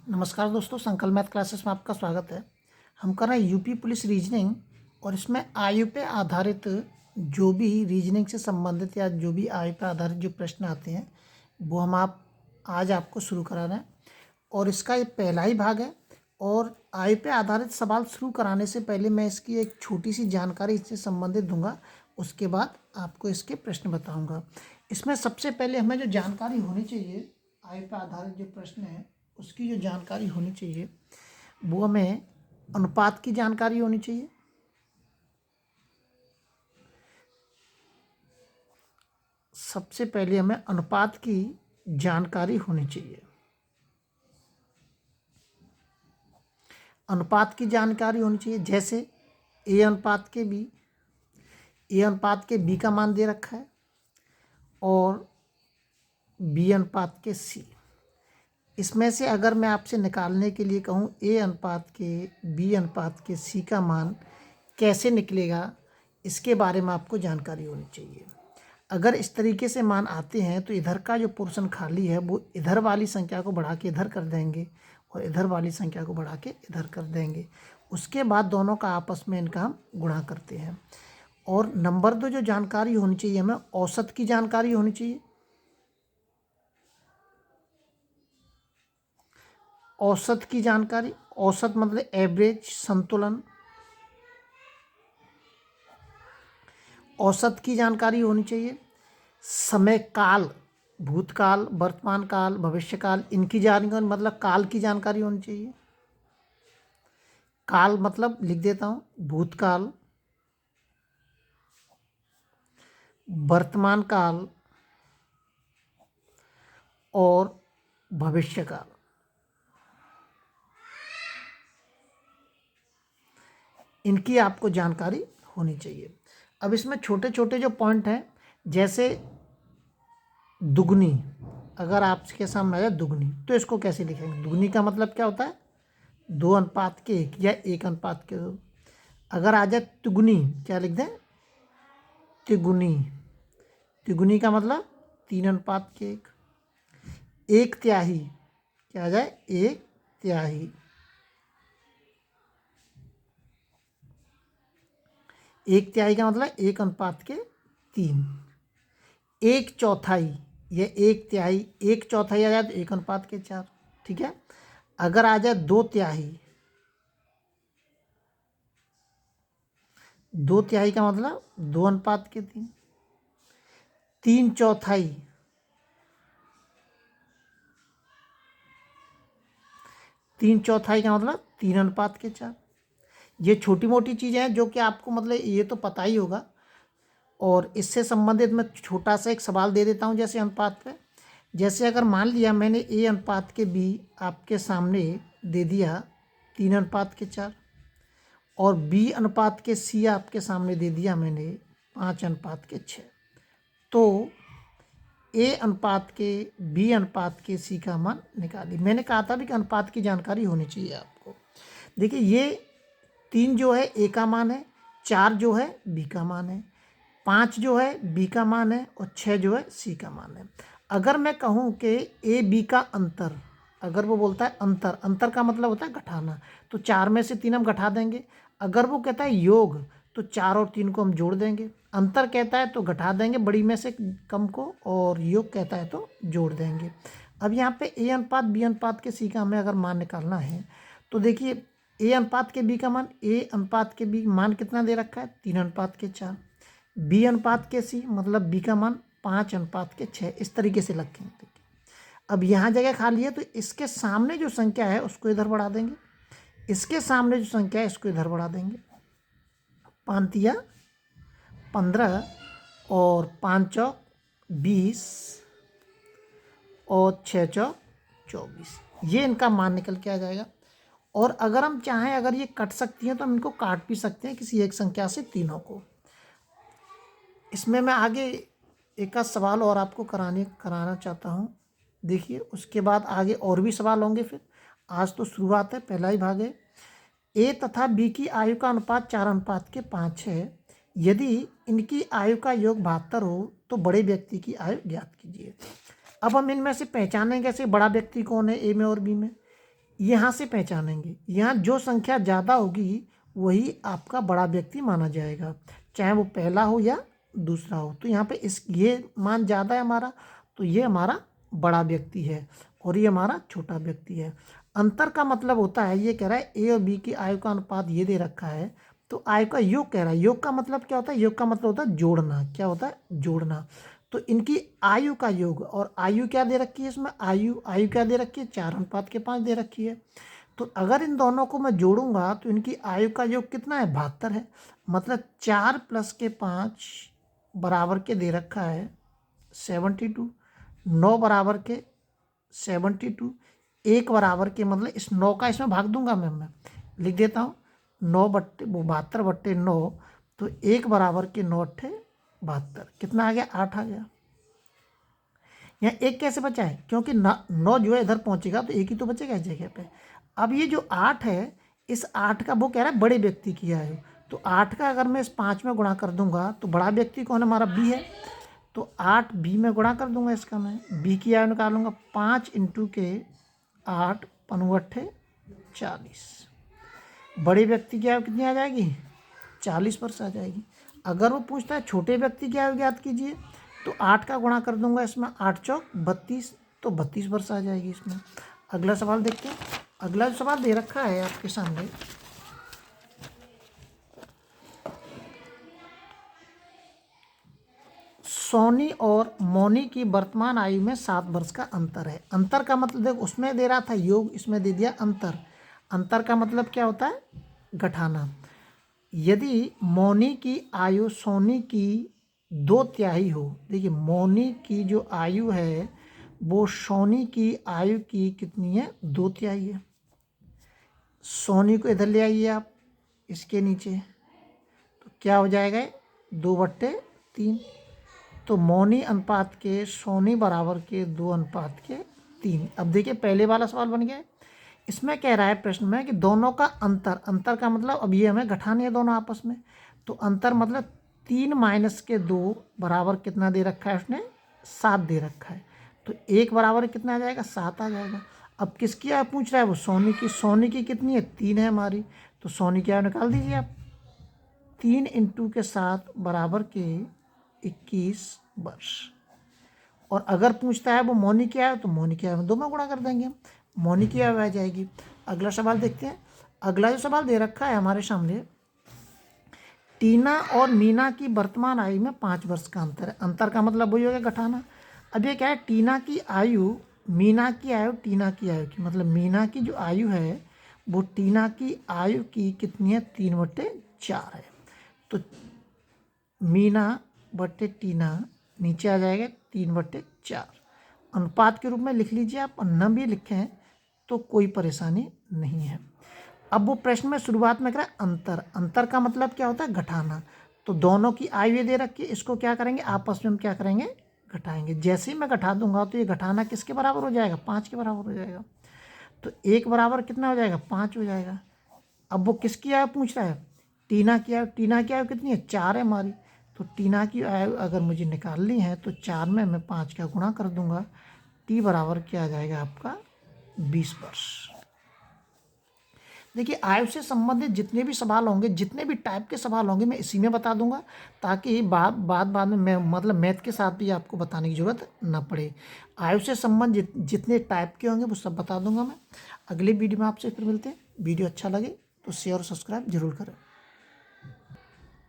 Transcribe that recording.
नमस्कार दोस्तों, संकल्प मैथ क्लासेस में आपका स्वागत है। हम कर रहे हैं यूपी पुलिस रीजनिंग और इसमें आयु पे आधारित जो भी रीजनिंग से संबंधित या जो भी आयु पे आधारित जो प्रश्न आते हैं वो हम आज आपको शुरू करा रहे हैं। और इसका ये पहला ही भाग है। और आयु पे आधारित सवाल शुरू कराने से पहले मैं इसकी एक छोटी सी जानकारी इससे संबंधित दूंगा, उसके बाद आपको इसके प्रश्न बताऊंगा। इसमें सबसे पहले हमें जो जानकारी होनी चाहिए, आयु पे आधारित जो प्रश्न है उसकी जो जानकारी होनी चाहिए वो हमें अनुपात की जानकारी होनी चाहिए। सबसे पहले हमें अनुपात की जानकारी होनी चाहिए। अनुपात की जानकारी होनी चाहिए, जैसे ए अनुपात के बी, ए अनुपात के बी का मान दे रखा है और बी अनुपात के सी। इसमें से अगर मैं आपसे निकालने के लिए कहूँ ए अनुपात के बी अनुपात के सी का मान कैसे निकलेगा, इसके बारे में आपको जानकारी होनी चाहिए। अगर इस तरीके से मान आते हैं तो इधर का जो पोर्शन खाली है वो इधर वाली संख्या को बढ़ा के इधर कर देंगे और इधर वाली संख्या को बढ़ा के इधर कर देंगे। उसके बाद दोनों का आपस में इनका हम गुणा करते हैं। और नंबर 2 जो जानकारी होनी चाहिए, हमें औसत की जानकारी होनी चाहिए। औसत की जानकारी, औसत मतलब एवरेज, संतुलन। औसत की जानकारी होनी चाहिए। समय काल, भूतकाल, वर्तमान काल, भविष्य काल, इनकी जानकारी मतलब काल की जानकारी होनी चाहिए। काल मतलब लिख देता हूँ, भूतकाल, वर्तमान काल और भविष्य काल। इनकी आपको जानकारी होनी चाहिए। अब इसमें छोटे छोटे जो पॉइंट हैं, जैसे दुगनी, अगर आपके सामने आया दुगनी तो इसको कैसे लिखेंगे? दुगनी का मतलब क्या होता है? 2:1 या 1:2। अगर आ जाए तिगुनी, क्या लिख दें? तिगुनी। तिगुनी का मतलब 3:1। 1/3 क्या आ जाए? 1/3। 1/3 का मतलब 1:3। 1/4 या 1/3, 1/4 आ जाए तो 1:4। ठीक है। अगर आ जाए 2/3, 2/3 का मतलब 2:3। 3/4, 3/4 का मतलब 3:4। ये छोटी मोटी चीज़ें हैं जो कि आपको मतलब ये तो पता ही होगा। और इससे संबंधित मैं छोटा सा एक सवाल दे देता हूँ, जैसे अनुपात पे। जैसे अगर मान लिया मैंने ए अनुपात के बी आपके सामने दे दिया 3:4 और बी अनुपात के सी आपके सामने दे दिया मैंने 5:6। तो ए अनुपात के बी अनुपात के सी का मान निकालिए। मैंने कहा था भी कि अनुपात की जानकारी होनी चाहिए आपको। देखिए, ये 3 जो है ए का मान है, 4 जो है बी का मान है, 5 जो है बी का मान है और 6 जो है सी का मान है। अगर मैं कहूँ कि ए बी का अंतर, अगर वो बोलता है अंतर, अंतर का मतलब होता है घटाना, तो 4 में से 3 हम घटा देंगे। अगर वो कहता है योग, तो 4 और 3 को हम जोड़ देंगे। अंतर कहता है तो घटा देंगे बड़ी में से कम को, और योग कहता है तो जोड़ देंगे। अब यहाँ पे ए अनुपात बी अनुपात के सी का हमें अगर मान निकालना है तो देखिए, ए अनुपात के बी का मान, ए अनुपात के बी मान कितना दे रखा है? 3:4। बी अनुपात के सी मतलब बी का मान 5:6। इस तरीके से रखेंगे। देखिए, अब यहाँ जगह खाली है तो इसके सामने जो संख्या है उसको इधर बढ़ा देंगे, इसके सामने जो संख्या है इसको इधर बढ़ा देंगे। 5×15 और 5×20 और 6×24, ये इनका मान निकल के आ जाएगा। और अगर हम चाहें, अगर ये कट सकती हैं तो हम इनको काट भी सकते हैं किसी एक संख्या से तीनों को। इसमें मैं आगे एक आध सवाल और आपको कराना चाहता हूँ। देखिए, उसके बाद आगे और भी सवाल होंगे। फिर आज तो शुरुआत है, पहला ही भाग है। ए तथा बी की आयु का अनुपात 4:5 है। यदि इनकी आयु का योग 72 हो तो बड़े व्यक्ति की आयु ज्ञात कीजिए। अब हम इनमें से पहचानें कैसे बड़ा व्यक्ति कौन है ए में और बी में? यहाँ से पहचानेंगे। यहाँ जो संख्या ज़्यादा होगी वही आपका बड़ा व्यक्ति माना जाएगा, चाहे वो पहला हो या दूसरा हो। तो यहाँ पे ये मान ज़्यादा है हमारा, तो ये हमारा बड़ा व्यक्ति है और ये हमारा छोटा व्यक्ति है। अंतर का मतलब होता है, ये कह रहा है ए और बी की आयु का अनुपात ये दे रखा है, तो आयु का योग कह रहा है। योग का मतलब क्या होता है? योग का मतलब होता है जोड़ना। क्या होता है? जोड़ना। तो इनकी आयु का योग, और आयु क्या दे रखी है इसमें? आयु क्या दे रखी है? 4:5 दे रखी है। तो अगर इन दोनों को मैं जोड़ूंगा तो इनकी आयु का योग कितना है? 72 है। मतलब 4 + के 5 बराबर के दे रखा है 72, 9 बराबर के 72, 1 बराबर के, मतलब इस 9 का इसमें भाग दूंगा मैं लिख देता हूँ 72/9, तो 1 बराबर के 9 × 72 कितना आ गया? 8 आ गया। यहाँ 1 कैसे बचा है? क्योंकि 9 जो है इधर पहुंचेगा तो 1 ही तो बचेगा इस जगह पे। अब ये जो 8 है, इस 8 का वो कह रहा है बड़े व्यक्ति की आयु, तो 8 का अगर मैं इस 5 में गुणा कर दूंगा तो बड़ा व्यक्ति कौन है? हमारा बी है। तो 8 बी में गुणा कर दूंगा इसका, मैं बी की आयु निकालूंगा। 5 × 8 × 40। बड़े व्यक्ति की आयु कितनी आ जाएगी? 40 वर्ष आ जाएगी। अगर वो पूछता है छोटे व्यक्ति की आयु ज्ञात कीजिए, तो 8 का गुणा कर दूंगा इसमें, 8 × 4 = 32, तो 32 वर्ष आ जाएगी इसमें। अगला सवाल देखते हैं। अगला जो सवाल दे रखा है आपके सामने, सोनी और मोनी की वर्तमान आयु में 7 वर्ष का अंतर है। अंतर का मतलब देखो, उसमें दे रहा था योग, इसमें दे दिया अंतर। अंतर का मतलब क्या होता है? घटाना। यदि मोनी की आयु सोनी की 2/3 हो, देखिए मोनी की जो आयु है वो सोनी की आयु की कितनी है? 2/3 है। सोनी को इधर ले आइए आप, इसके नीचे, तो क्या हो जाएगा? 2/3। तो मोनी अनुपात के सोनी बराबर के 2/3। अब देखिए पहले वाला सवाल बन गया है। इसमें कह रहा है प्रश्न में कि दोनों का अंतर, अंतर का मतलब अब ये हमें घटाने हैं दोनों आपस में, तो अंतर मतलब 3 - के 2 बराबर कितना दे रखा है उसने? 7 दे रखा है। तो 1 बराबर कितना आ जाएगा? 7 आ जाएगा। अब किसकी आयु पूछ रहा है? वो सोनी की। सोनी की कितनी है? 3 है हमारी, तो सोनी की आयु निकाल दीजिए आप। 3 × 7 बराबर के 21 वर्ष। और अगर पूछता है वो मोनी की आयु, तो मोनी की आयु में 2 में गुणा कर देंगे, मोनी की आयु आ जाएगी। अगला सवाल देखते हैं। अगला जो सवाल दे रखा है हमारे सामने, टीना और मीना की वर्तमान आयु में 5 वर्ष का अंतर है। अंतर का मतलब वही हो गया घटाना। अब ये क्या है? टीना की आयु मीना की आयु टीना की आयु की, मतलब मीना की जो आयु है वो टीना की आयु की कितनी है? 3/4 है। तो मीना बटे टीना नीचे आ जाएगा 3/4। अनुपात के रूप में लिख लीजिए आप, और न भी लिखें तो कोई परेशानी नहीं है। अब वो प्रश्न में शुरुआत में कह रहा है अंतर। अंतर का मतलब क्या होता है? घटाना। तो दोनों की आयु दे रखी है, इसको क्या करेंगे? आपस में हम क्या करेंगे? घटाएंगे। जैसे ही मैं घटा दूंगा तो ये घटाना किसके बराबर हो जाएगा? 5 के बराबर हो जाएगा। तो 1 बराबर कितना हो जाएगा? 5 हो जाएगा। अब वो किसकी आयु पूछ रहा है? टीना की आयु। टीना की आयु कितनी है? 4 है हमारी। तो टीना की आयु अगर मुझे निकालनी है तो 4 में मैं 5 का गुणा कर दूंगा, टी बराबर क्या आ जाएगा आपका? 20 वर्ष। देखिए आयु से संबंधित जितने भी सवाल होंगे, जितने भी टाइप के सवाल होंगे, मैं इसी में बता दूंगा, ताकि बाद में मैं मतलब मैथ के साथ भी आपको बताने की ज़रूरत ना पड़े। आयु से संबंधित जितने टाइप के होंगे वो सब बता दूंगा मैं। अगले वीडियो में आपसे फिर मिलते हैं। वीडियो अच्छा लगे तो शेयर और सब्सक्राइब जरूर करें।